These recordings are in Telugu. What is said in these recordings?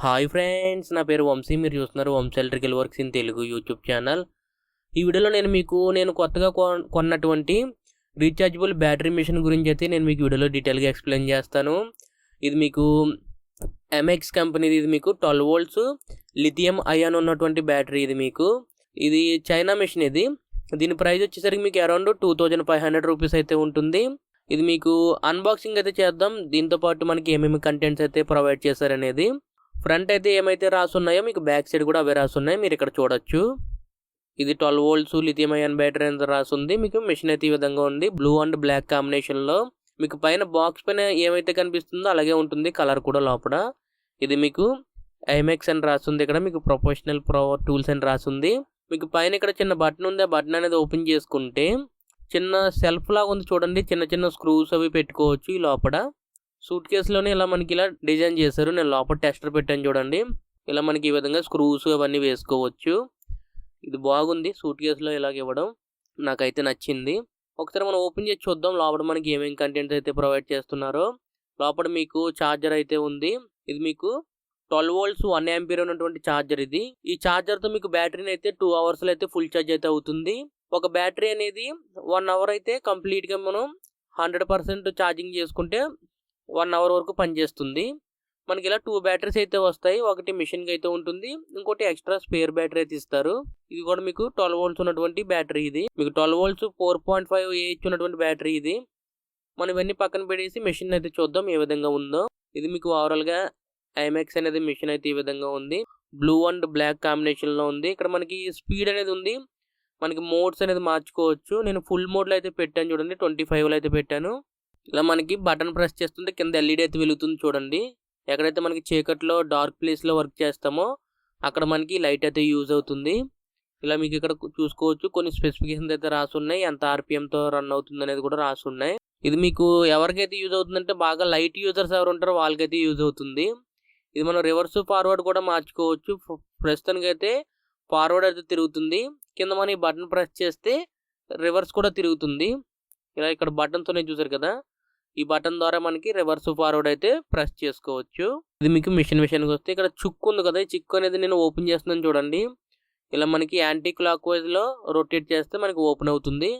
హాయ్ ఫ్రెండ్స్, నా పేరు వంశీ. మీరు చూస్తున్నారు Vamshi electrical works in Telugu YouTube channel. ఈ వీడియోలో నేను కొత్తగా కొన్నటువంటి రీఛార్జబుల్ బ్యాటరీ మిషన్ గురించి అయితే నేను మీకు వీడియోలో డీటెయిల్గా ఎక్స్ప్లెయిన్ చేస్తాను. ఇది మీకు Aimex కంపెనీది. ఇది మీకు 12 volts లిథియం అయాన్ ఉన్నటువంటి బ్యాటరీ. ఇది చైనా మిషన్. దీని ప్రైస్ వచ్చేసరికి మీకు అరౌండ్ 2500 రూపీస్ అయితే ఉంటుంది. ఇది మీకు అన్బాక్సింగ్ అయితే చేద్దాం. దీంతో పాటు మనకి ఏమేమి కంటెంట్స్ అయితే ప్రొవైడ్ చేశారనేది. ఫ్రంట్ అయితే ఏమైతే రాసున్నాయో మీకు బ్యాక్ సైడ్ కూడా అవే రాసున్నాయి, మీరు ఇక్కడ చూడొచ్చు. ఇది 12 volts లిథియం అయాన్ బ్యాటరీ ಅಂತ రాసుంది. మీకు మిషన్ అయితే ఈ విధంగా ఉంది, బ్లూ అండ్ బ్లాక్ కాంబినేషన్లో. మీకు పైన బాక్స్ పైన ఏమైతే కనిపిస్తుందో అలాగే ఉంటుంది, కలర్ కూడా లోపల. ఇది మీకు Aimex అని రాస్తుంది. ఇక్కడ మీకు ప్రొఫెషనల్ ప్రో టూల్స్ అని రాసుంది. మీకు పైన ఇక్కడ చిన్న బటన్ ఉంది. ఆ బటన్ అనేది ఓపెన్ చేసుకుంటే చిన్న సెల్ఫ్ లాగా ఉంది చూడండి. చిన్న చిన్న స్క్రూస్ అవి పెట్టుకోవచ్చు. ఈ లోపల సూట్ కేసులోనే ఇలా మనకి ఇలా డిజైన్ చేశారు. నేను లోపల టెస్టర్ పెట్టాను చూడండి. ఇలా మనకి ఈ విధంగా స్క్రూస్ అవన్నీ వేసుకోవచ్చు. ఇది బాగుంది సూట్ కేసులో ఇలాగ ఇవ్వడం, నాకైతే నచ్చింది. ఒకసారి మనం ఓపెన్ చేసి చూద్దాం లోపల మనకి ఏమేమి కంటెంట్స్ అయితే ప్రొవైడ్ చేస్తున్నారో. లోపల మీకు ఛార్జర్ అయితే ఉంది. ఇది మీకు 12 volts 1 ampere ఉన్నటువంటి ఛార్జర్. ఈ ఛార్జర్తో మీకు బ్యాటరీని అయితే 2 hours అయితే ఫుల్ ఛార్జ్ అయితే అవుతుంది. ఒక బ్యాటరీ అనేది 1 hour అయితే కంప్లీట్గా మనం 100% ఛార్జింగ్ చేసుకుంటే 1 hour వరకు పనిచేస్తుంది. మనకి ఇలా 2 బ్యాటరీస్ అయితే వస్తాయి. ఒకటి మిషన్కి అయితే ఉంటుంది, ఇంకోటి ఎక్స్ట్రా స్పేర్ బ్యాటరీ అయితే ఇస్తారు. ఇది కూడా మీకు 12 volts ఉన్నటువంటి బ్యాటరీ. ఇది మీకు 12 volts 4.5 Ah ఉన్నటువంటి బ్యాటరీ. మనం ఇవన్నీ పక్కన పెట్టేసి మిషన్ అయితే చూద్దాం ఏ విధంగా ఉందో. ఇది మీకు ఓవరాల్గా Aimex అనేది మిషన్ అయితే ఈ విధంగా ఉంది. బ్లూ అండ్ బ్లాక్ కాంబినేషన్లో ఉంది. ఇక్కడ మనకి స్పీడ్ అనేది ఉంది. మనకి మోడ్స్ అనేది మార్చుకోవచ్చు. నేను ఫుల్ మోడ్లో అయితే పెట్టాను చూడండి, 25లో అయితే పెట్టాను. ఇలా మనకి బటన్ ప్రెస్ చేస్తుంటే కింద ఎల్ఈడి అయితే వెలుగుతుంది చూడండి. ఎక్కడైతే మనకి చీకట్లో డార్క్ ప్లేస్లో వర్క్ చేస్తామో అక్కడ మనకి లైట్ అయితే యూజ్ అవుతుంది. ఇలా మీకు ఇక్కడ చూసుకోవచ్చు కొన్ని స్పెసిఫికేషన్స్ అయితే రాసి ఉన్నాయి, ఎంత ఆర్పిఎంతో రన్ అవుతుంది అనేది కూడా రాసి ఉన్నాయి. ఇది మీకు ఎవరికైతే యూజ్ అవుతుందంటే బాగా లైట్ యూజర్స్ ఎవరు ఉంటారో వాళ్ళకైతే యూజ్ అవుతుంది. ఇది మనం రివర్స్ ఫార్వర్డ్ కూడా మార్చుకోవచ్చు. ప్రస్తుతానికి అయితే ఫార్వర్డ్ అయితే తిరుగుతుంది. కింద మనం ఈ బటన్ ప్రెస్ చేస్తే రివర్స్ కూడా తిరుగుతుంది. ఇలా ఇక్కడ బటన్తోనే చూసారు కదా, ఈ బటన్ ద్వారా మనకి రివర్స్ ఫార్వర్డ్ అయితే ప్రెస్ చేసుకోవచ్చు. ఇది మీకు మిషన్కి వస్తే ఇక్కడ చుక్కు ఉంది కదా, ఈ చిక్కు అనేది నేను ఓపెన్ చేస్తున్నాను చూడండి. ఇలా మనకి యాంటీ క్లాక్ వైజ్లో రొటేట్ చేస్తే మనకి ఓపెన్ అవుతుంది.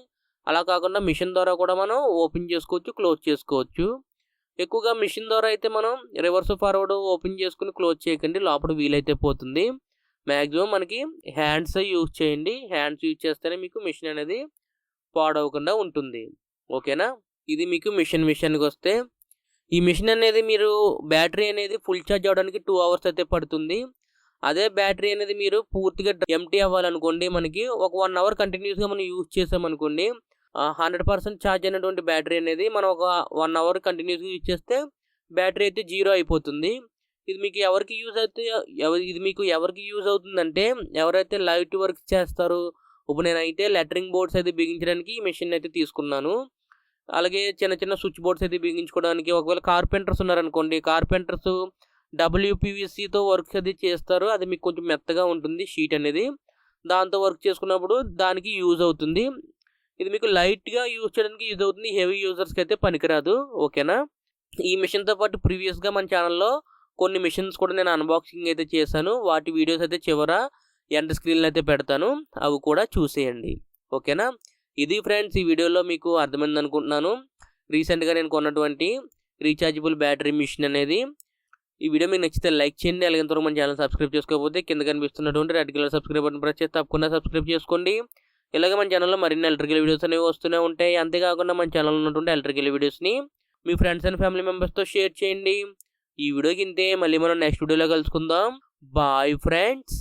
అలా కాకుండా మిషన్ ద్వారా కూడా మనం ఓపెన్ చేసుకోవచ్చు, క్లోజ్ చేసుకోవచ్చు. ఎక్కువగా మిషన్ ద్వారా అయితే మనం రివర్స్ ఫార్వర్డ్ ఓపెన్ చేసుకుని క్లోజ్ చేయకండి, లోపల వీలైతే పోతుంది. మ్యాక్సిమం మనకి హ్యాండ్స్ యూజ్ చేయండి. హ్యాండ్స్ యూజ్ చేస్తేనే మీకు మిషన్ అనేది పాడవకుండా ఉంటుంది. ఓకేనా. ఇది మీకు మిషన్కి వస్తే ఈ మిషన్ అనేది మీరు బ్యాటరీ అనేది ఫుల్ ఛార్జ్ అవ్వడానికి 2 hours అయితే పడుతుంది. అదే బ్యాటరీ అనేది మీరు పూర్తిగా ఎంటీ అవ్వాలనుకోండి, మనకి ఒక 1 hour కంటిన్యూస్గా మనం యూజ్ చేసామనుకోండి, 100% ఛార్జ్ అయినటువంటి బ్యాటరీ అనేది మనం ఒక 1 hour కంటిన్యూస్గా యూజ్ చేస్తే బ్యాటరీ అయితే 0 అయిపోతుంది. ఇది మీకు ఎవరికి యూజ్ అవుతుందంటే ఎవరైతే లైట్ వర్క్ చేస్తారో. ఇప్పుడు నేనైతే లెటరింగ్ బోర్డ్స్ అయితే బిగించడానికి ఈ మెషిన్ అయితే తీసుకున్నాను. అలాగే చిన్న చిన్న స్విచ్ బోర్డ్స్ అయితే బిగించుకోవడానికి. ఒకవేళ కార్పెంటర్స్ ఉన్నారనుకోండి, కార్పెంటర్స్ WPVCతో వర్క్ అది చేస్తారు. అది మీకు కొంచెం మెత్తగా ఉంటుంది షీట్ అనేది, దాంతో వర్క్ చేసుకున్నప్పుడు దానికి యూజ్ అవుతుంది. ఇది మీకు లైట్గా యూజ్ చేయడానికి యూజ్ అవుతుంది, హెవీ యూజర్స్కి అయితే పనికిరాదు. ఓకేనా. ఈ మిషన్తో పాటు ప్రీవియస్గా మన ఛానల్లో కొన్ని మిషన్స్ కూడా నేను అన్బాక్సింగ్ అయితే చేశాను. వాటి వీడియోస్ అయితే చివర ఎండ్ స్క్రీన్లో అయితే పెడతాను, అవి కూడా చూసేయండి. ఓకేనా. ఇది ఫ్రెండ్స్, ఈ వీడియోలో మీకు అర్థమైంది అనుకుంటున్నాను. రీసెంట్గా నేను కొన్నటువంటి రీఛార్జబుల్ బ్యాటరీ మిషన్ అనేది. ఈ వీడియో మీకు నచ్చితే లైక్ చేయండి. అలాగే ఎంతవరకు మన ఛానల్ సబ్స్క్రైబ్ చేసుకోకపోతే కింద కనిపిస్తున్నటువంటి red colour subscribe button press చేసి తప్పకుండా సబ్స్క్రైబ్ చేసుకోండి. ఇలాగే మన ఛానల్లో మరిన్ని ఎలక్ట్రికల్ వీడియోస్ అనేవి వస్తూనే ఉంటాయి. అంతేకాకుండా మన ఛానల్లో ఉన్నటువంటి ఎలక్ట్రికల్ వీడియోస్ని మీ ఫ్రెండ్స్ అండ్ ఫ్యామిలీ మెంబర్స్తో షేర్ చేయండి. ఈ వీడియోకి ఇంతే. మళ్ళీ మనం నెక్స్ట్ వీడియోలో కలుసుకుందాం. Bye friends.